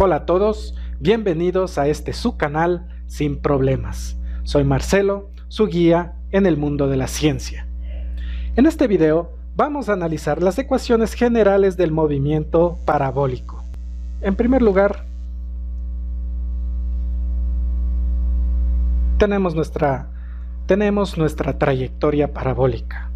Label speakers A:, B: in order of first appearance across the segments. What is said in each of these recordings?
A: Hola a todos, bienvenidos a este su canal Sin Problemas. Soy Marcelo, su guía en el mundo de la ciencia. En este video vamos a analizar las ecuaciones generales del movimiento parabólico. En primer lugar, tenemos nuestra trayectoria parabólica,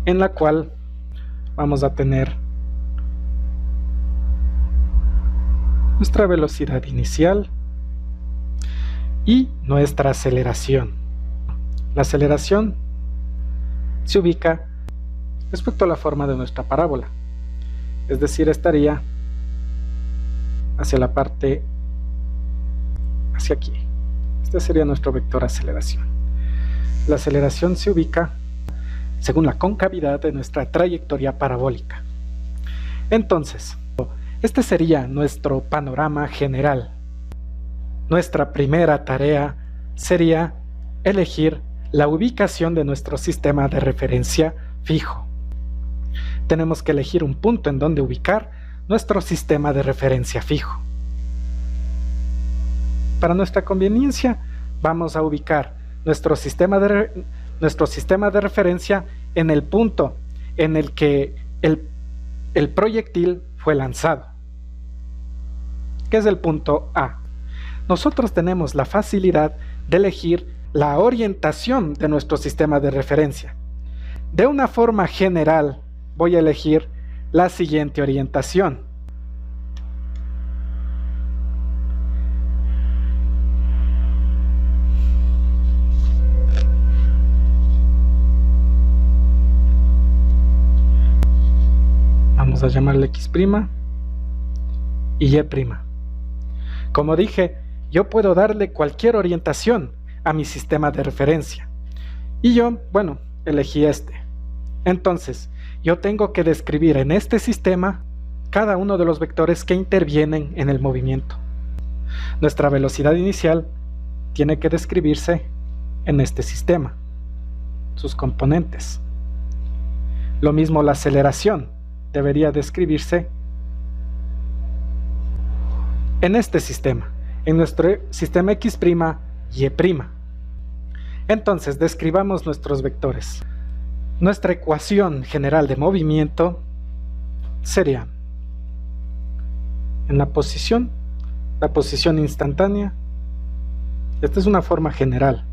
A: en la cual vamos a tener nuestra velocidad inicial y nuestra aceleración. La aceleración se ubica respecto a la forma de nuestra parábola, es decir, estaría hacia la parte, hacia aquí. Este sería nuestro vector aceleración. La aceleración se ubica según la concavidad de nuestra trayectoria parabólica. Entonces, este sería nuestro panorama general. Nuestra primera tarea sería elegir la ubicación de nuestro sistema de referencia fijo. Tenemos que elegir un punto en donde ubicar nuestro sistema de referencia fijo. Para nuestra conveniencia, vamos a ubicar nuestro sistema de referencia en el punto en el que el proyectil fue lanzado, que es el punto A. Nosotros tenemos la facilidad de elegir la orientación de nuestro sistema de referencia. De una forma general, voy a elegir la siguiente orientación. Vamos a llamarle X' y Y'. Como dije, yo puedo darle cualquier orientación a mi sistema de referencia. Y yo, elegí este. Entonces, yo tengo que describir en este sistema cada uno de los vectores que intervienen en el movimiento. Nuestra velocidad inicial tiene que describirse en este sistema, sus componentes. Lo mismo la aceleración debería describirse en este sistema, en nuestro sistema X', Y'. Entonces, describamos nuestros vectores. Nuestra ecuación general de movimiento sería en la posición instantánea. Esta es una forma general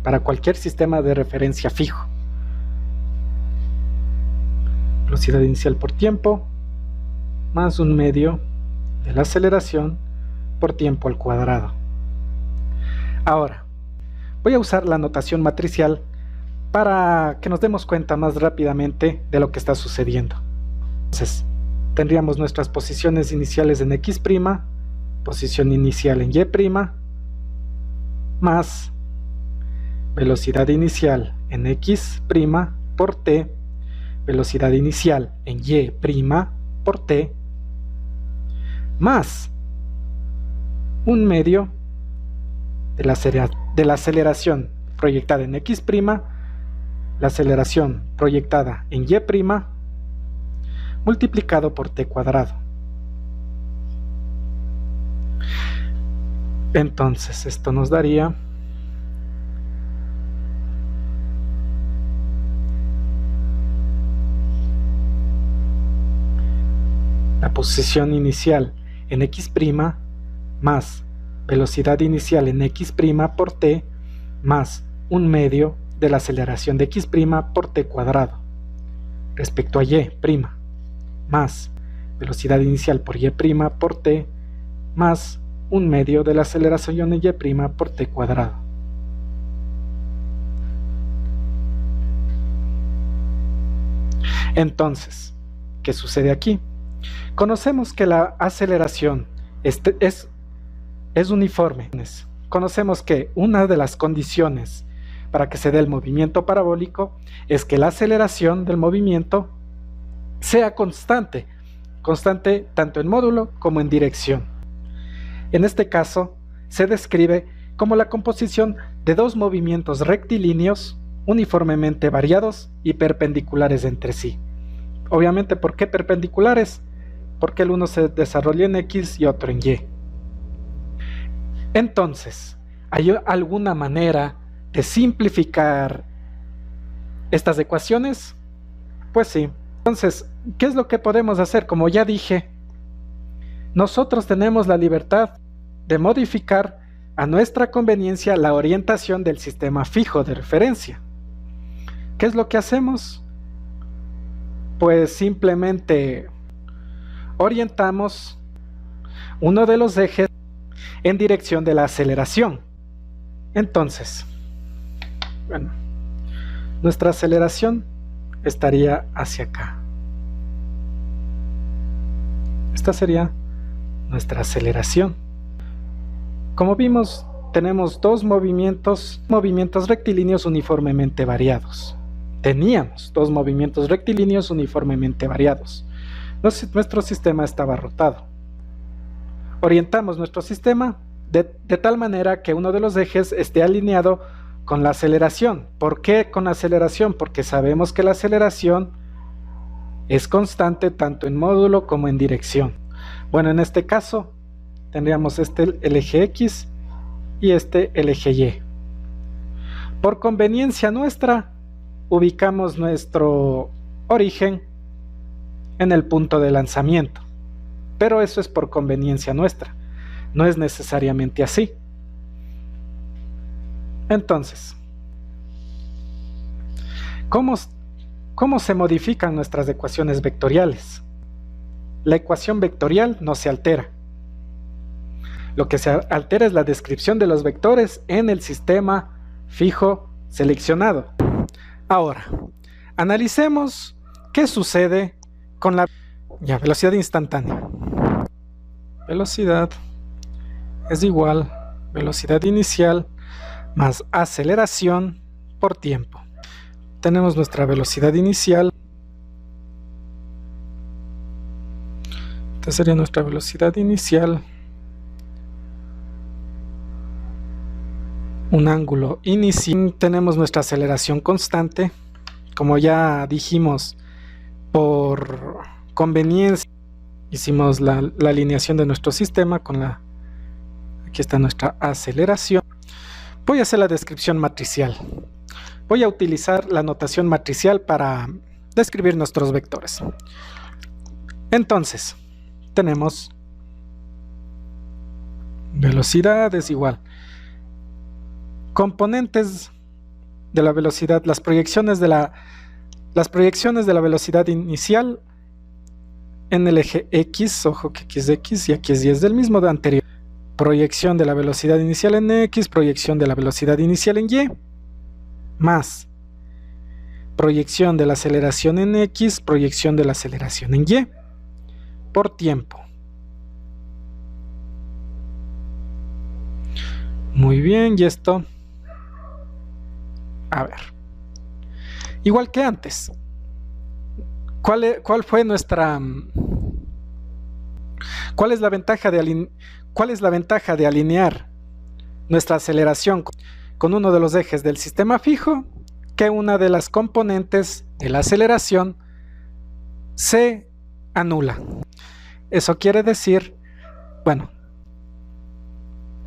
A: para cualquier sistema de referencia fijo. Velocidad inicial por tiempo más un medio de la aceleración por tiempo al cuadrado. Ahora, voy a usar la notación matricial para que nos demos cuenta más rápidamente de lo que está sucediendo. Entonces, tendríamos nuestras posiciones iniciales en X', posición inicial en Y', más velocidad inicial en X' por T, velocidad inicial en Y' por T, más un medio de la aceleración proyectada en X', la aceleración proyectada en Y', multiplicado por T cuadrado. Entonces, esto nos daría la posición inicial en X' más velocidad inicial en X' por T más un medio de la aceleración de X' por T cuadrado respecto a Y', más velocidad inicial por Y' por T más un medio de la aceleración en Y' por T cuadrado. Entonces, ¿qué sucede aquí? Conocemos que la aceleración es uniforme. Conocemos que una de las condiciones para que se dé el movimiento parabólico es que la aceleración del movimiento sea constante tanto en módulo como en dirección. En este caso, se describe como la composición de dos movimientos rectilíneos uniformemente variados y perpendiculares entre sí. Obviamente, ¿por qué perpendiculares? porque el uno se desarrolla en X y otro en Y. Entonces, ¿hay alguna manera de simplificar estas ecuaciones? Pues sí. Entonces, ¿qué es lo que podemos hacer? Como ya dije, nosotros tenemos la libertad de modificar a nuestra conveniencia la orientación del sistema fijo de referencia. ¿Qué es lo que hacemos? Pues simplemente orientamos uno de los ejes en dirección de la aceleración. Entonces, bueno, nuestra aceleración estaría hacia acá. Esta sería nuestra aceleración. Como vimos, tenemos dos movimientos rectilíneos uniformemente variados. Teníamos dos movimientos rectilíneos uniformemente variados. Nuestro sistema estaba rotado. Orientamos nuestro sistema de tal manera que uno de los ejes esté alineado con la aceleración. ¿Por qué con la aceleración? Porque sabemos que la aceleración es constante tanto en módulo como en dirección. Bueno, en este caso tendríamos el eje X y el eje Y. Por conveniencia nuestra, ubicamos nuestro origen en el punto de lanzamiento, pero eso es por conveniencia nuestra, no es necesariamente así. Entonces, ¿cómo se modifican nuestras ecuaciones vectoriales? La ecuación vectorial no se altera. Lo que se altera es la descripción de los vectores en el sistema fijo seleccionado. Ahora, analicemos qué sucede con la velocidad instantánea. Velocidad es igual a velocidad inicial más aceleración por tiempo. Tenemos nuestra velocidad inicial. Esta sería nuestra velocidad inicial. Un ángulo inicial. Tenemos nuestra aceleración constante. Como ya dijimos, por conveniencia hicimos la alineación de nuestro sistema con aquí está nuestra aceleración. Voy a hacer la descripción matricial. Voy a utilizar la notación matricial para describir nuestros vectores. Entonces, tenemos velocidad es igual componentes de la velocidad, las proyecciones de la velocidad inicial en el eje X, ojo que aquí es X y aquí es Y, es del mismo de anterior. Proyección de la velocidad inicial en X, proyección de la velocidad inicial en Y, más proyección de la aceleración en X, proyección de la aceleración en Y, por tiempo. Muy bien, y esto, a ver, igual que antes, ¿cuál es la ventaja de alinear nuestra aceleración con uno de los ejes del sistema fijo? Que una de las componentes de la aceleración se anula. Eso quiere decir, bueno,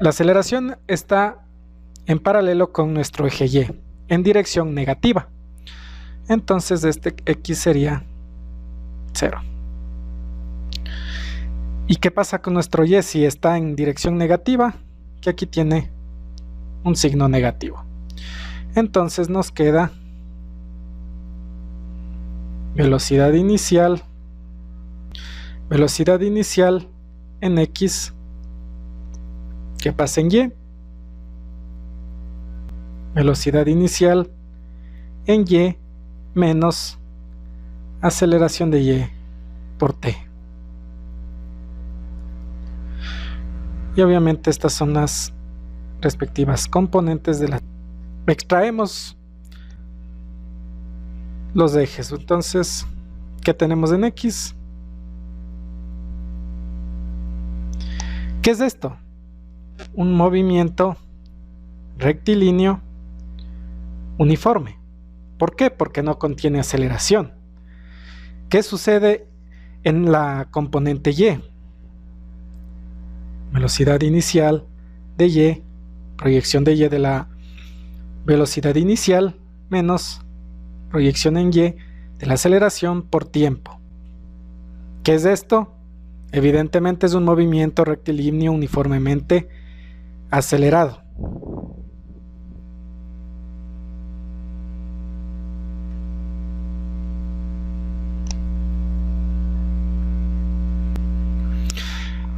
A: la aceleración está en paralelo con nuestro eje Y, en dirección negativa. Entonces este X sería 0. ¿Y qué pasa con nuestro Y si está en dirección negativa? Que aquí tiene un signo negativo. Entonces nos queda velocidad inicial en X que pasa en Y, velocidad inicial en Y menos aceleración de Y por T. Y obviamente estas son las respectivas componentes de la... Extraemos los ejes. Entonces, ¿qué tenemos en X? ¿Qué es esto? Un movimiento rectilíneo uniforme. ¿Por qué? Porque no contiene aceleración. ¿Qué sucede en la componente y. Velocidad inicial de y, proyección de y de la velocidad inicial menos proyección en y de la aceleración por tiempo. ¿Qué es esto? Evidentemente es un movimiento rectilíneo uniformemente acelerado.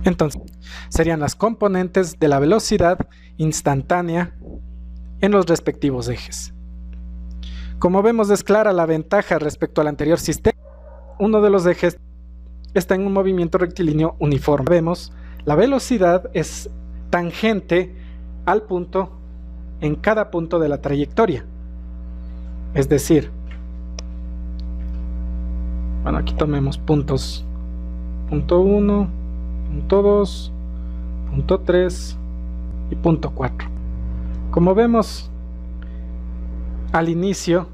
A: Entonces, serían las componentes de la velocidad instantánea en los respectivos ejes. Como vemos, es clara la ventaja respecto al anterior sistema. Uno de los ejes está en un movimiento rectilíneo uniforme. Vemos, la velocidad es tangente al punto en cada punto de la trayectoria. Es decir, bueno, aquí tomemos puntos, punto 1, punto 2, punto 3 y punto 4. Como vemos al inicio,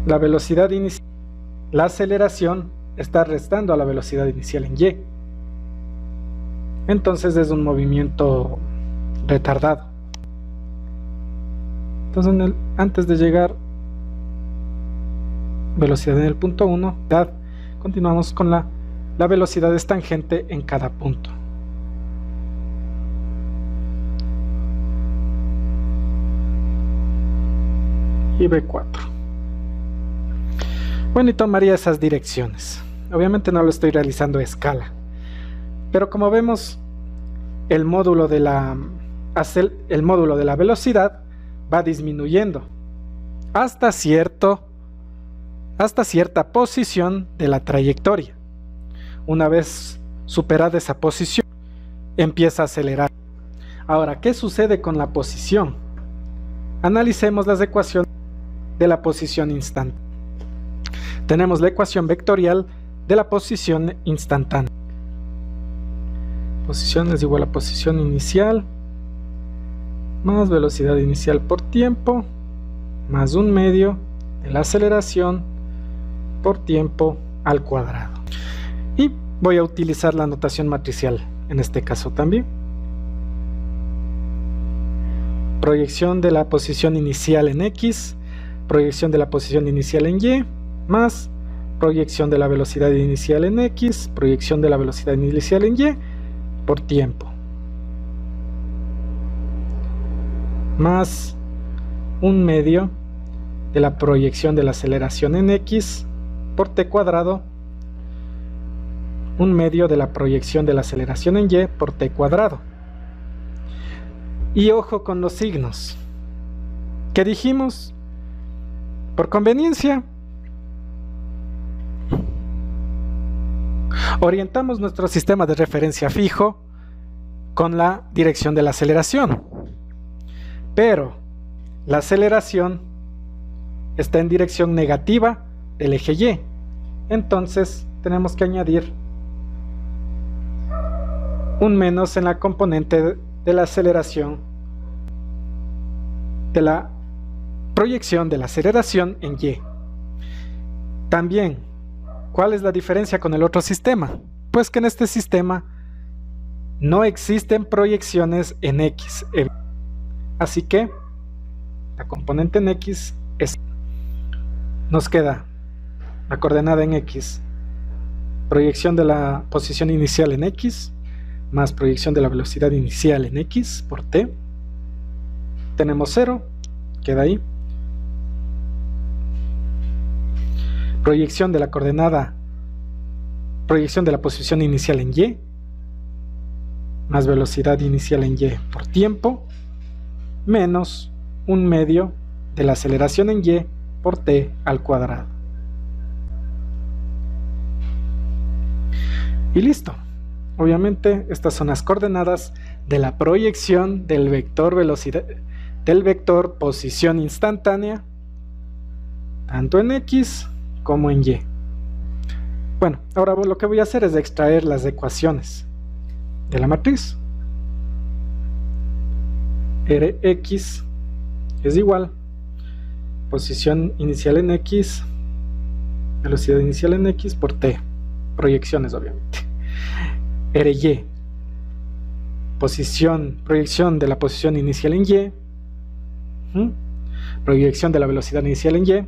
A: la velocidad inicial, la aceleración está restando a la velocidad inicial en y. Entonces es un movimiento retardado. Entonces antes de llegar velocidad en el punto 1, continuamos con la velocidad es tangente en cada punto. Y V4. Bueno, y tomaría esas direcciones. Obviamente no lo estoy realizando a escala, pero como vemos, el módulo de la velocidad va disminuyendo hasta cierta posición de la trayectoria. Una vez superada esa posición, empieza a acelerar. Ahora, ¿qué sucede con la posición? Analicemos las ecuaciones de la posición instantánea. Tenemos la ecuación vectorial de la posición instantánea. Posición es igual a posición inicial más velocidad inicial por tiempo más un medio de la aceleración por tiempo al cuadrado. Y voy a utilizar la notación matricial en este caso también. Proyección de la posición inicial en X, proyección de la posición inicial en Y, más proyección de la velocidad inicial en X, proyección de la velocidad inicial en Y por tiempo, más un medio de la proyección de la aceleración en X por t cuadrado, un medio de la proyección de la aceleración en Y por t cuadrado. Y ojo con los signos. ¿Qué dijimos? Por conveniencia, orientamos nuestro sistema de referencia fijo con la dirección de la aceleración. Pero la aceleración está en dirección negativa del eje Y. Entonces tenemos que añadir un menos en la componente de la aceleración, de la proyección de la aceleración en Y. También, ¿cuál es la diferencia con el otro sistema? Pues que en este sistema no existen proyecciones en X. Así que la componente en X nos queda la coordenada en X, proyección de la posición inicial en X, más proyección de la velocidad inicial en X por t. Tenemos 0, queda ahí. Proyección de la coordenada, proyección de la posición inicial en Y, más velocidad inicial en Y por tiempo, menos un medio de la aceleración en Y por t al cuadrado. Y listo. Obviamente estas son las coordenadas de la proyección del vector velocidad, del vector posición instantánea, tanto en X como en Y. Bueno, ahora lo que voy a hacer es extraer las ecuaciones de la matriz. Rx es igual posición inicial en X velocidad inicial en X por T, proyecciones obviamente. RY, proyección de la posición inicial en Y, proyección de la velocidad inicial en Y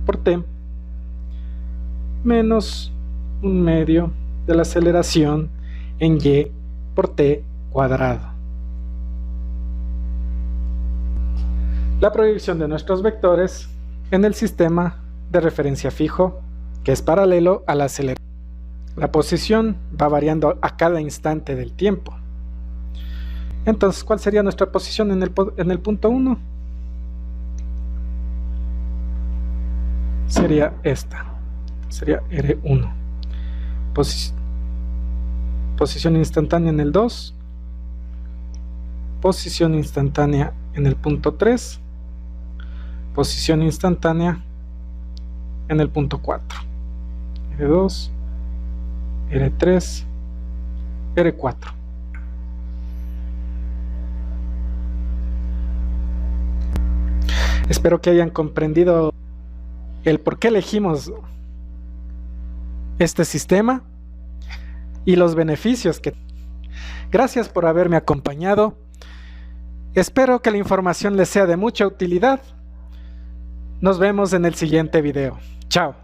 A: por T, menos 1/2 de la aceleración en Y por T cuadrado. La proyección de nuestros vectores en el sistema de referencia fijo, que es paralelo a la aceleración. La posición va variando a cada instante del tiempo. Entonces, ¿cuál sería nuestra posición en el punto 1? Sería esta. Sería R1. Posición instantánea en el 2. Posición instantánea en el punto 3. Posición instantánea en el punto 4. R2, R3, R4. Espero que hayan comprendido el por qué elegimos este sistema y los beneficios que... Gracias por haberme acompañado. Espero que la información les sea de mucha utilidad. Nos vemos en el siguiente video. Chao.